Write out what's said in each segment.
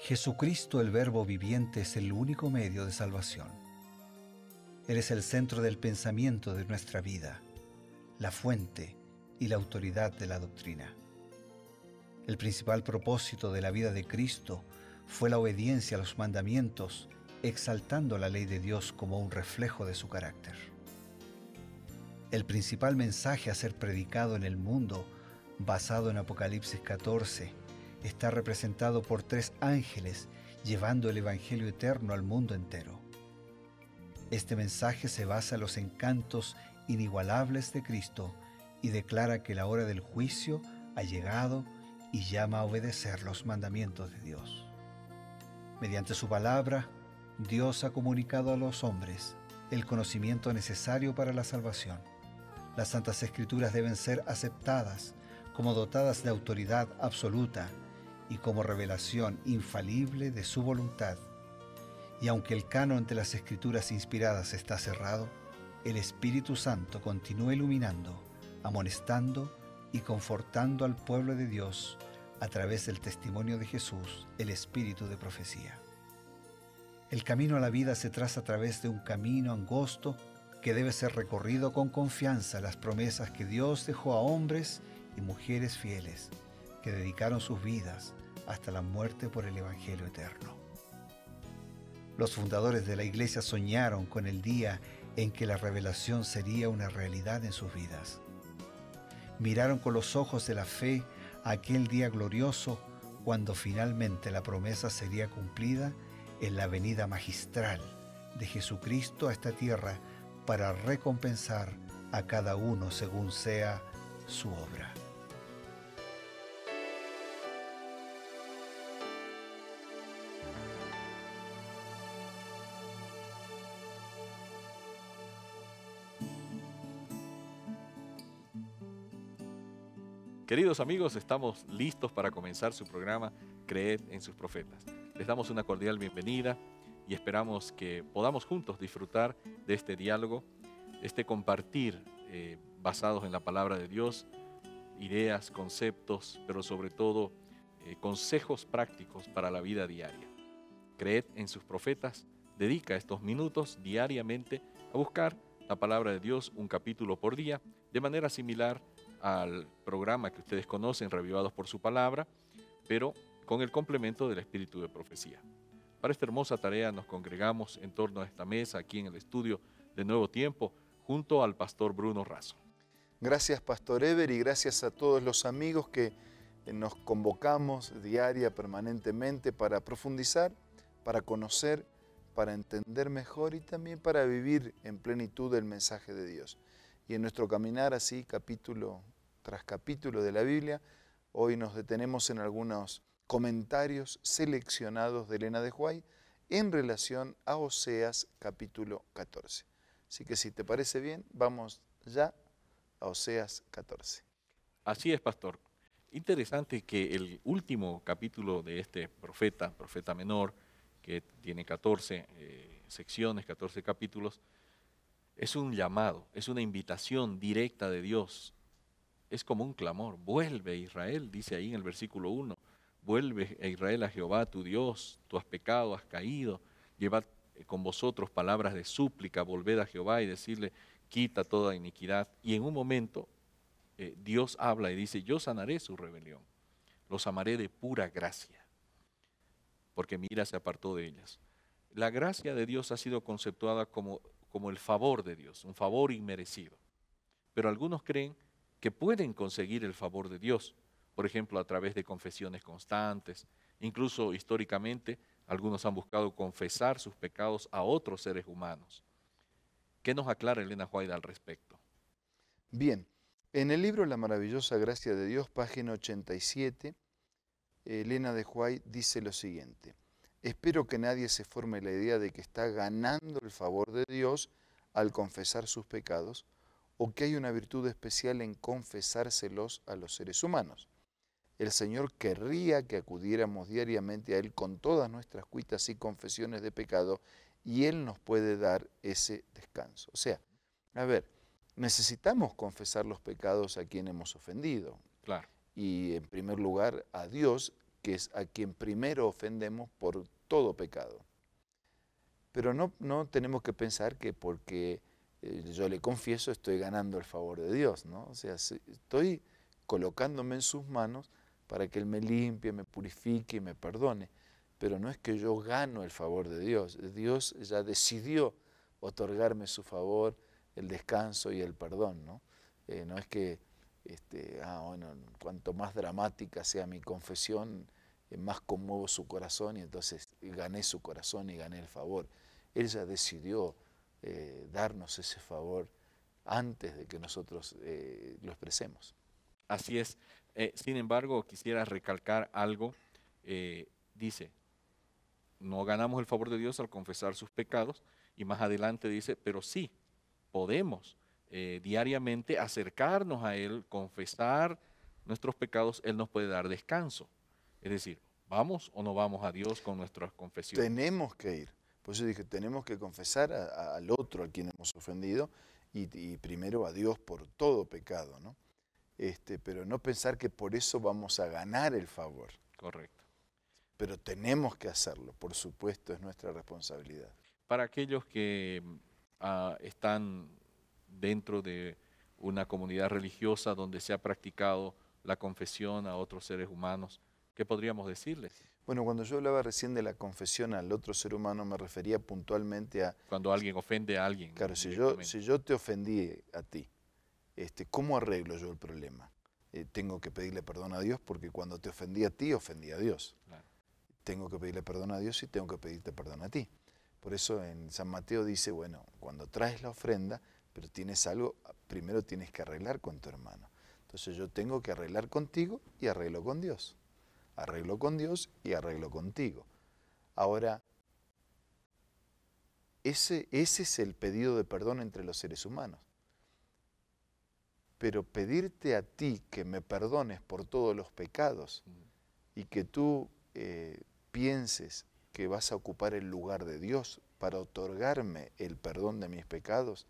Jesucristo, el Verbo viviente, es el único medio de salvación. Él es el centro del pensamiento de nuestra vida, la fuente y la autoridad de la doctrina. El principal propósito de la vida de Cristo fue la obediencia a los mandamientos, exaltando la ley de Dios como un reflejo de su carácter. El principal mensaje a ser predicado en el mundo, basado en Apocalipsis 14, está representado por 3 ángeles llevando el Evangelio eterno al mundo entero. Este mensaje se basa en los encantos inigualables de Cristo y declara que la hora del juicio ha llegado y llama a obedecer los mandamientos de Dios. Mediante su palabra, Dios ha comunicado a los hombres el conocimiento necesario para la salvación. Las Santas Escrituras deben ser aceptadas como dotadas de autoridad absoluta y como revelación infalible de su voluntad. Y aunque el canon de las Escrituras inspiradas está cerrado, el Espíritu Santo continúa iluminando, amonestando y confortando al pueblo de Dios a través del testimonio de Jesús, el Espíritu de profecía. El camino a la vida se traza a través de un camino angosto que debe ser recorrido con confianza a las promesas que Dios dejó a hombres y mujeres fieles que dedicaron sus vidas hasta la muerte por el Evangelio eterno. Los fundadores de la Iglesia soñaron con el día en que la revelación sería una realidad en sus vidas. Miraron con los ojos de la fe a aquel día glorioso cuando finalmente la promesa sería cumplida en la venida magistral de Jesucristo a esta tierra para recompensar a cada uno según sea su obra. Queridos amigos, estamos listos para comenzar su programa Creed en sus profetas. Les damos una cordial bienvenida y esperamos que podamos juntos disfrutar de este diálogo, este compartir basados en la palabra de Dios, ideas, conceptos, pero sobre todo consejos prácticos para la vida diaria. Creed en sus profetas dedica estos minutos diariamente a buscar la palabra de Dios un capítulo por día, de manera similar al programa que ustedes conocen, Reavivados por su Palabra, pero con el complemento del espíritu de profecía. Para esta hermosa tarea nos congregamos en torno a esta mesa aquí en el estudio de Nuevo Tiempo, junto al pastor Bruno Razo. Gracias, Pastor Ever, y gracias a todos los amigos que nos convocamos permanentemente para profundizar, para conocer, para entender mejor y también para vivir en plenitud el mensaje de Dios. Y en nuestro caminar así, capítulo tras capítulo de la Biblia, hoy nos detenemos en algunos comentarios seleccionados de Elena de White en relación a Oseas capítulo 14. Así que si te parece bien, vamos ya a Oseas 14. Así es, pastor. Interesante que el último capítulo de este profeta menor, que tiene 14 secciones, 14 capítulos, es un llamado, es una invitación directa de Dios. Es como un clamor. Vuelve, Israel, dice ahí en el versículo 1. Vuelve, Israel, a Jehová tu Dios. Tú has pecado, has caído. Llevad con vosotros palabras de súplica. Volved a Jehová y decirle, quita toda iniquidad. Y en un momento Dios habla y dice, yo sanaré su rebelión. Los amaré de pura gracia. Porque mi ira se apartó de ellas. La gracia de Dios ha sido conceptuada como el favor de Dios, un favor inmerecido. Pero algunos creen que pueden conseguir el favor de Dios, por ejemplo, a través de confesiones constantes. Incluso históricamente, algunos han buscado confesar sus pecados a otros seres humanos. ¿Qué nos aclara Elena White al respecto? Bien, en el libro La maravillosa gracia de Dios, página 87, Elena de White dice lo siguiente: espero que nadie se forme la idea de que está ganando el favor de Dios al confesar sus pecados, o que hay una virtud especial en confesárselos a los seres humanos. El Señor querría que acudiéramos diariamente a Él con todas nuestras cuitas y confesiones de pecado, y Él nos puede dar ese descanso. O sea, a ver, necesitamos confesar los pecados a quien hemos ofendido. Claro. Y en primer lugar a Dios, que es a quien primero ofendemos por todo pecado. Pero no tenemos que pensar que porque yo le confieso estoy ganando el favor de Dios, ¿no? O sea, estoy colocándome en sus manos para que Él me limpie, me purifique y me perdone. Pero no es que yo gano el favor de Dios. Dios ya decidió otorgarme su favor, el descanso y el perdón, ¿no? No es que, bueno, cuanto más dramática sea mi confesión, más conmuevo su corazón y entonces gané su corazón y gané el favor. Él ya decidió darnos ese favor antes de que nosotros lo expresemos. Así es. Sin embargo, quisiera recalcar algo. Dice, no ganamos el favor de Dios al confesar sus pecados, y más adelante dice, pero sí, podemos diariamente acercarnos a Él, confesar nuestros pecados, Él nos puede dar descanso. Es decir, ¿vamos o no vamos a Dios con nuestras confesiones? Tenemos que ir. Por eso dije, tenemos que confesar al otro a quien hemos ofendido y primero a Dios por todo pecado, ¿no? Pero no pensar que por eso vamos a ganar el favor. Correcto. Pero tenemos que hacerlo, por supuesto, es nuestra responsabilidad. Para aquellos que están dentro de una comunidad religiosa donde se ha practicado la confesión a otros seres humanos, ¿qué podríamos decirles? Bueno, cuando yo hablaba recién de la confesión al otro ser humano, me refería puntualmente a... Cuando alguien ofende a alguien. Claro, si yo te ofendí a ti, ¿cómo arreglo yo el problema? Tengo que pedirle perdón a Dios porque cuando te ofendí a ti, ofendí a Dios. Claro. Tengo que pedirle perdón a Dios y tengo que pedirte perdón a ti. Por eso en San Mateo dice, bueno, cuando traes la ofrenda, pero tienes algo, primero tienes que arreglar con tu hermano. Entonces yo tengo que arreglar contigo y arreglo con Dios. Arreglo con Dios y arreglo contigo. Ahora, ese es el pedido de perdón entre los seres humanos. Pero pedirte a ti que me perdones por todos los pecados y que tú pienses que vas a ocupar el lugar de Dios para otorgarme el perdón de mis pecados,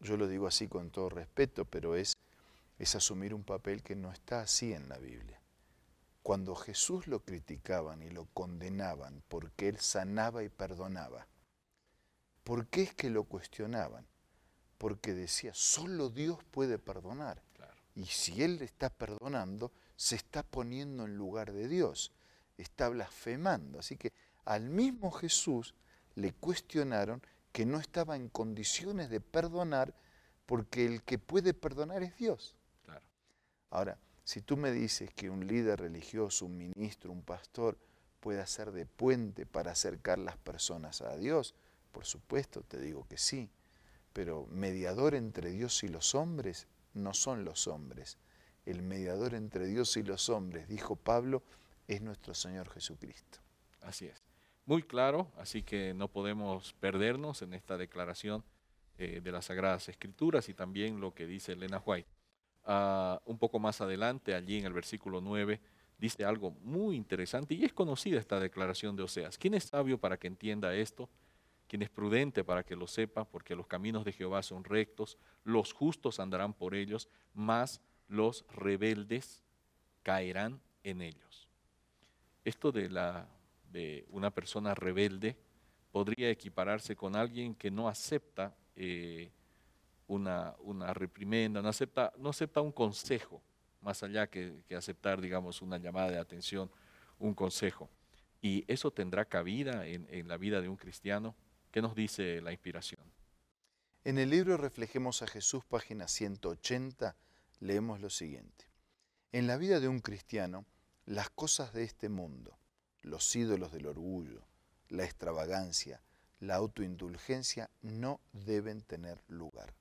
yo lo digo así con todo respeto, pero es asumir un papel que no está así en la Biblia. Cuando Jesús lo criticaban y lo condenaban porque Él sanaba y perdonaba, ¿por qué es que lo cuestionaban? Porque decía, solo Dios puede perdonar. Claro. Y si Él está perdonando, se está poniendo en lugar de Dios, está blasfemando. Así que al mismo Jesús le cuestionaron que no estaba en condiciones de perdonar porque el que puede perdonar es Dios. Claro. Ahora, si tú me dices que un líder religioso, un ministro, un pastor puede hacer de puente para acercar las personas a Dios, por supuesto te digo que sí, pero mediador entre Dios y los hombres no son los hombres. El mediador entre Dios y los hombres, dijo Pablo, es nuestro Señor Jesucristo. Así es. Muy claro, así que no podemos perdernos en esta declaración de las Sagradas Escrituras y también lo que dice Elena White. Un poco más adelante, allí en el versículo 9, dice algo muy interesante y es conocida esta declaración de Oseas. ¿Quién es sabio para que entienda esto? ¿Quién es prudente para que lo sepa? Porque los caminos de Jehová son rectos, los justos andarán por ellos, mas los rebeldes caerán en ellos. Esto de una persona rebelde podría equipararse con alguien que no acepta una reprimenda, no acepta un consejo, más allá que aceptar, digamos, una llamada de atención, un consejo. Y eso tendrá cabida en la vida de un cristiano. ¿Qué nos dice la inspiración? En el libro Reflejemos a Jesús, página 180, leemos lo siguiente. En la vida de un cristiano, las cosas de este mundo, los ídolos del orgullo, la extravagancia, la autoindulgencia no deben tener lugar.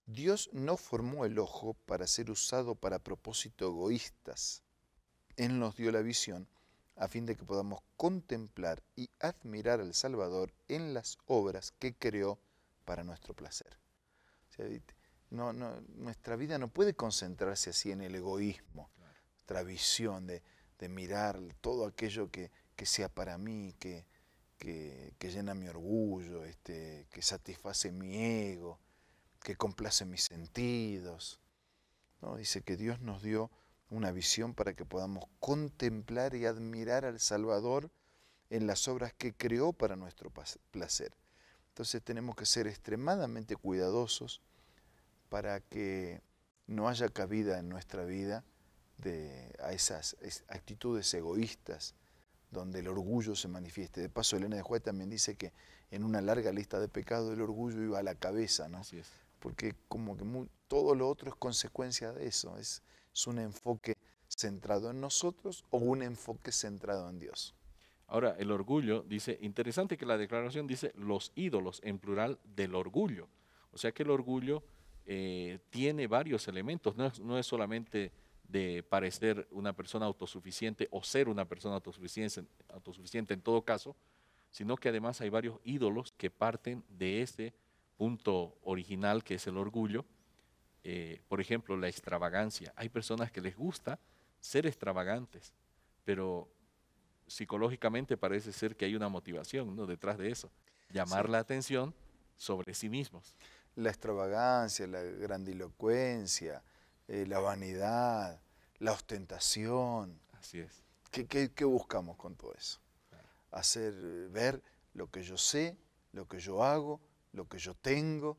Dios no formó el ojo para ser usado para propósitos egoístas. Él nos dio la visión a fin de que podamos contemplar y admirar al Salvador en las obras que creó para nuestro placer. O sea, nuestra vida no puede concentrarse así en el egoísmo, nuestra visión de mirar todo aquello que sea para mí, que llena mi orgullo, que satisface mi ego, que complace mis sentidos. ¿No? Dice que Dios nos dio una visión para que podamos contemplar y admirar al Salvador en las obras que creó para nuestro placer. Entonces tenemos que ser extremadamente cuidadosos para que no haya cabida en nuestra vida a esas actitudes egoístas donde el orgullo se manifieste. De paso, Elena de White también dice que en una larga lista de pecados el orgullo iba a la cabeza, ¿no? Así es. Porque como que todo lo otro es consecuencia de eso, es un enfoque centrado en nosotros o un enfoque centrado en Dios. Ahora, el orgullo, dice, interesante que la declaración dice los ídolos, en plural, del orgullo. O sea que el orgullo tiene varios elementos, no es solamente de parecer una persona autosuficiente o ser una persona autosuficiente en todo caso, sino que además hay varios ídolos que parten de ese punto original que es el orgullo. Por ejemplo, la extravagancia. Hay personas que les gusta ser extravagantes, pero psicológicamente parece ser que hay una motivación, ¿no?, detrás de eso, llamar la atención sobre sí mismos. La extravagancia, la grandilocuencia, la vanidad, la ostentación. Así es. ¿Qué buscamos con todo eso? Hacer ver lo que yo sé, lo que yo hago, lo que yo tengo,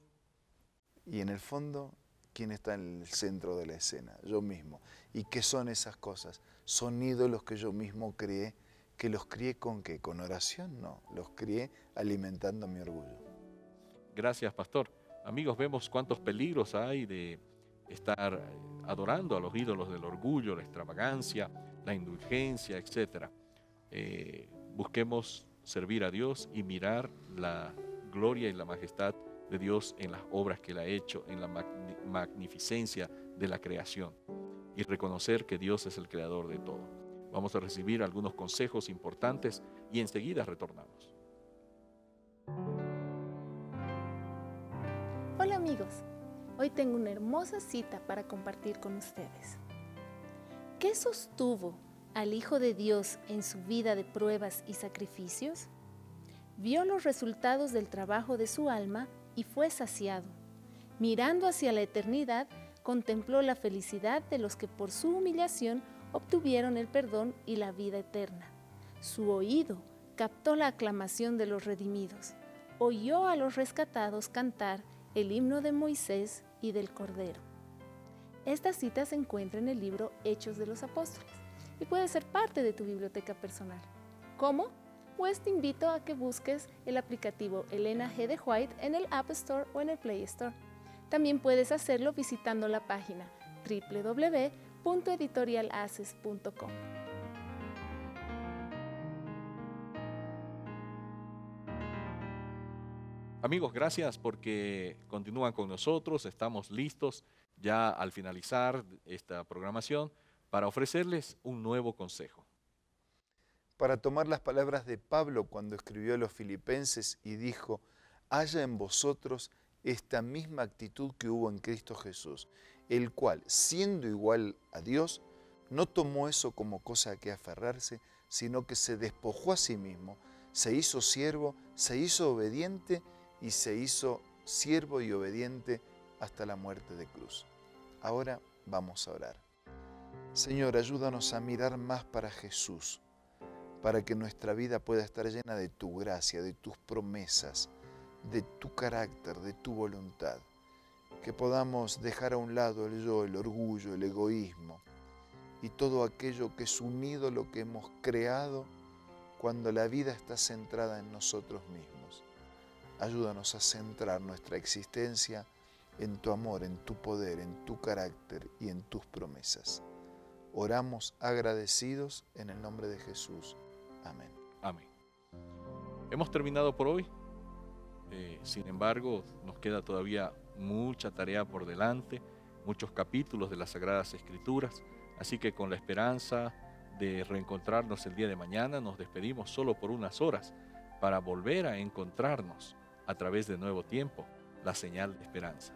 y en el fondo, ¿quién está en el centro de la escena? Yo mismo. ¿Y qué son esas cosas? Son ídolos que yo mismo creé. ¿Que los crié con qué? ¿Con oración? No, los crié alimentando mi orgullo. Gracias, pastor. Amigos, vemos cuántos peligros hay de estar adorando a los ídolos del orgullo, la extravagancia, la indulgencia, etc. Busquemos servir a Dios y mirar la gloria y la majestad de Dios en las obras que Él ha hecho, en la magnificencia de la creación, y reconocer que Dios es el creador de todo. Vamos a recibir algunos consejos importantes y enseguida retornamos. Hola amigos, hoy tengo una hermosa cita para compartir con ustedes. ¿Qué sostuvo al Hijo de Dios en su vida de pruebas y sacrificios? Vio los resultados del trabajo de su alma y fue saciado. Mirando hacia la eternidad, contempló la felicidad de los que por su humillación obtuvieron el perdón y la vida eterna. Su oído captó la aclamación de los redimidos. Oyó a los rescatados cantar el himno de Moisés y del Cordero. Esta cita se encuentra en el libro Hechos de los Apóstoles y puede ser parte de tu biblioteca personal. ¿Cómo? Pues te invito a que busques el aplicativo Elena G. de White en el App Store o en el Play Store. También puedes hacerlo visitando la página www.editorialaces.com. Amigos, gracias porque continúan con nosotros. Estamos listos ya al finalizar esta programación para ofrecerles un nuevo consejo. Para tomar las palabras de Pablo cuando escribió a los Filipenses y dijo: haya en vosotros esta misma actitud que hubo en Cristo Jesús, el cual, siendo igual a Dios, no tomó eso como cosa a que aferrarse, sino que se despojó a sí mismo, se hizo siervo, se hizo obediente y se hizo siervo y obediente hasta la muerte de cruz. Ahora vamos a orar. Señor, ayúdanos a mirar más para Jesús, para que nuestra vida pueda estar llena de tu gracia, de tus promesas, de tu carácter, de tu voluntad. Que podamos dejar a un lado el yo, el orgullo, el egoísmo y todo aquello que es un ídolo que hemos creado cuando la vida está centrada en nosotros mismos. Ayúdanos a centrar nuestra existencia en tu amor, en tu poder, en tu carácter y en tus promesas. Oramos agradecidos en el nombre de Jesús. Amén. Amén. Hemos terminado por hoy. Sin embargo, nos queda todavía mucha tarea por delante, muchos capítulos de las Sagradas Escrituras. Así que con la esperanza de reencontrarnos el día de mañana, nos despedimos solo por unas horas para volver a encontrarnos a través de Nuevo Tiempo, la señal de esperanza.